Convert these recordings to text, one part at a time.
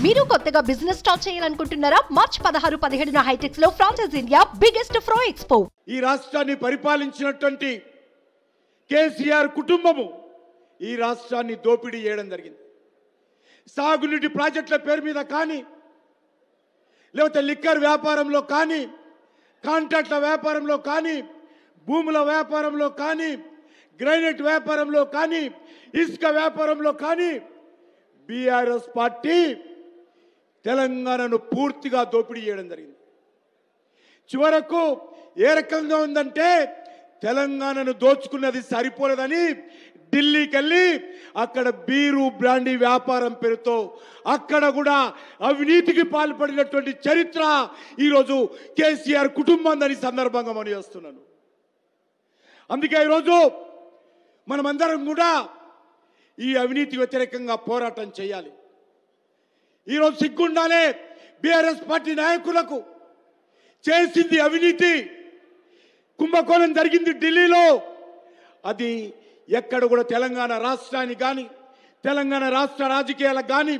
మీరు కొత్తగా business start చేయాలనుకుంటున్నారా? మార్చ్ 16, 17న హైటెక్స్ లో ఫ్రాన్సెస్ ఇండియా బిగ్గెస్ట్ ఫ్రో ఎక్స్పో. ఈ రాష్ట్రాన్ని పరిపాలించినటువంటి కేసీఆర్ కుటుంబము ఈ రాష్ట్రాన్ని దోపిడీ చేయడం జరిగింది. సాగునీటి ప్రాజెక్టుల పేరు మీద కానీ, లేకపోతే లిక్కర్ వ్యాపారంలో కానీ, కాంట్రాక్ట్ల వ్యాపారంలో కానీ, భూముల వ్యాపారంలో కానీ, గ్రైనేట్ వ్యాపారంలో కానీ, ఇసుక వ్యాపారంలో కానీ బీఆర్ఎస్ పార్టీ తెలంగాణను పూర్తిగా దోపిడీ చేయడం జరిగింది. చివరకు ఏ రకంగా ఉందంటే, తెలంగాణను దోచుకున్నది సరిపోలేదని ఢిల్లీకి వెళ్ళి అక్కడ బీరు బ్రాండీ వ్యాపారం పేరుతో అక్కడ కూడా అవినీతికి పాల్పడినటువంటి చరిత్ర ఈరోజు కేసీఆర్ కుటుంబాన్ని సందర్భంగా మనం చేస్తున్నాను. అందుకే ఈరోజు మనమందరం కూడా ఈ అవినీతి వ్యతిరేకంగా పోరాటం చేయాలి. ఈరోజు సిగ్గుండాలే బీఆర్ఎస్ పార్టీ నాయకులకు. చేసింది అవినీతి, కుంభకోణం జరిగింది ఢిల్లీలో. అది ఎక్కడ కూడా తెలంగాణ రాష్ట్రానికి కానీ, తెలంగాణ రాష్ట్ర రాజకీయాలకు కానీ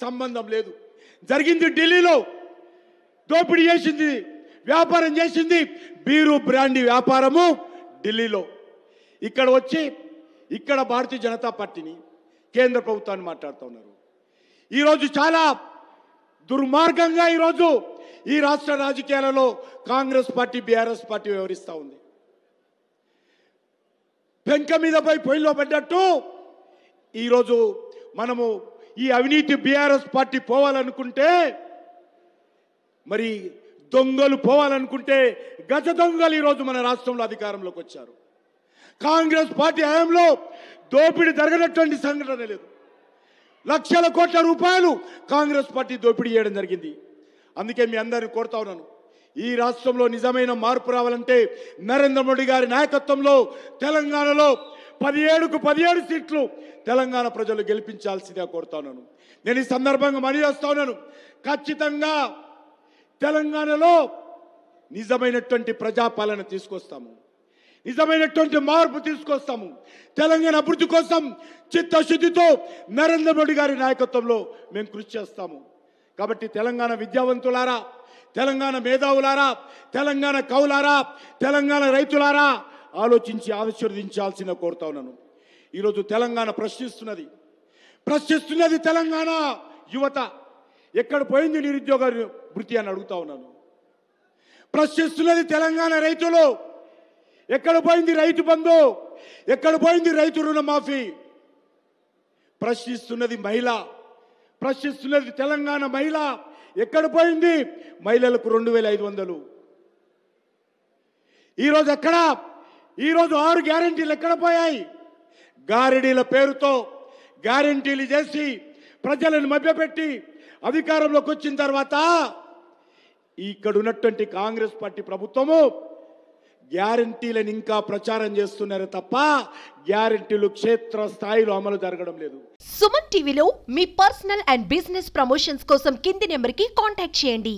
సంబంధం లేదు. జరిగింది ఢిల్లీలో. దోపిడీ చేసింది, వ్యాపారం చేసింది బీరు బ్రాండీ వ్యాపారము ఢిల్లీలో. ఇక్కడ వచ్చి ఇక్కడ భారతీయ జనతా పార్టీని, కేంద్ర ప్రభుత్వాన్ని మాట్లాడుతూ ఉన్నారు. ఈరోజు చాలా దుర్మార్గంగా ఈరోజు ఈ రాష్ట్ర రాజకీయాలలో కాంగ్రెస్ పార్టీ, బీఆర్ఎస్ పార్టీ వ్యవహరిస్తూ ఉంది. పెంక మీద పోయి పొయ్యిలో పడ్డట్టు ఈరోజు మనము ఈ అవినీతి బీఆర్ఎస్ పార్టీ పోవాలనుకుంటే, మరి దొంగలు పోవాలనుకుంటే గజ దొంగలు ఈరోజు మన రాష్ట్రంలో అధికారంలోకి వచ్చారు. కాంగ్రెస్ పార్టీ హయాంలో దోపిడీ జరగనటువంటి సంఘటన లేదు. లక్షల కోట్ల రూపాయలు కాంగ్రెస్ పార్టీ దోపిడీ చేయడం జరిగింది. అందుకే మీ అందరిని కోరుతా ఉన్నాను, ఈ రాష్ట్రంలో నిజమైన మార్పు రావాలంటే నరేంద్ర మోడీ గారి నాయకత్వంలో తెలంగాణలో 17కు 17 సీట్లు తెలంగాణ ప్రజలు గెలిపించాల్సిందిగా కోరుతా ఉన్నాను. నేను ఈ సందర్భంగా మనవి చేస్తా ఉన్నాను, ఖచ్చితంగా తెలంగాణలో నిజమైనటువంటి ప్రజాపాలన తీసుకొస్తాము, నిజమైనటువంటి మార్పు తీసుకొస్తాము. తెలంగాణ అభివృద్ధి కోసం చిత్తశుద్ధితో నరేంద్ర మోడీ గారి నాయకత్వంలో మేము కృషి చేస్తాము. కాబట్టి తెలంగాణ విద్యావంతులారా, తెలంగాణ మేధావులారా, తెలంగాణ కవులారా, తెలంగాణ రైతులారా ఆలోచించి ఆశీర్వదించాల్సిన కోరుతా ఉన్నాను. ఈరోజు తెలంగాణ ప్రశ్నిస్తున్నది తెలంగాణ యువత. ఎక్కడ పోయింది నిరుద్యోగ వృత్తి అని అడుగుతా ఉన్నాను. ప్రశ్నిస్తున్నది తెలంగాణ రైతులు. ఎక్కడ పోయింది రైతు బంధు? ఎక్కడ పోయింది రైతు రుణమాఫీ? ప్రశ్నిస్తున్నది మహిళ, ప్రశ్నిస్తున్నది తెలంగాణ మహిళ. ఎక్కడ పోయింది మహిళలకు 2500? ఈరోజు ఎక్కడ? ఈరోజు 6 గ్యారెంటీలు ఎక్కడ పోయాయి? గారెడీల పేరుతో గ్యారెంటీలు చేసి ప్రజలను మభ్యపెట్టి అధికారంలోకి వచ్చిన తర్వాత ఇక్కడ ఉన్నటువంటి కాంగ్రెస్ పార్టీ ప్రభుత్వము గ్యారెంటీలను ఇంకా ప్రచారం చేస్తున్నారు తప్ప గ్యారెంటీలు క్షేత్ర స్థాయిలో అమలు జరగడం లేదు. సుమన్ టీవీలో మీ పర్సనల్ అండ్ బిజినెస్ ప్రమోషన్స్ కోసం కింది నెంబర్కి కాంటాక్ట్ చేయండి.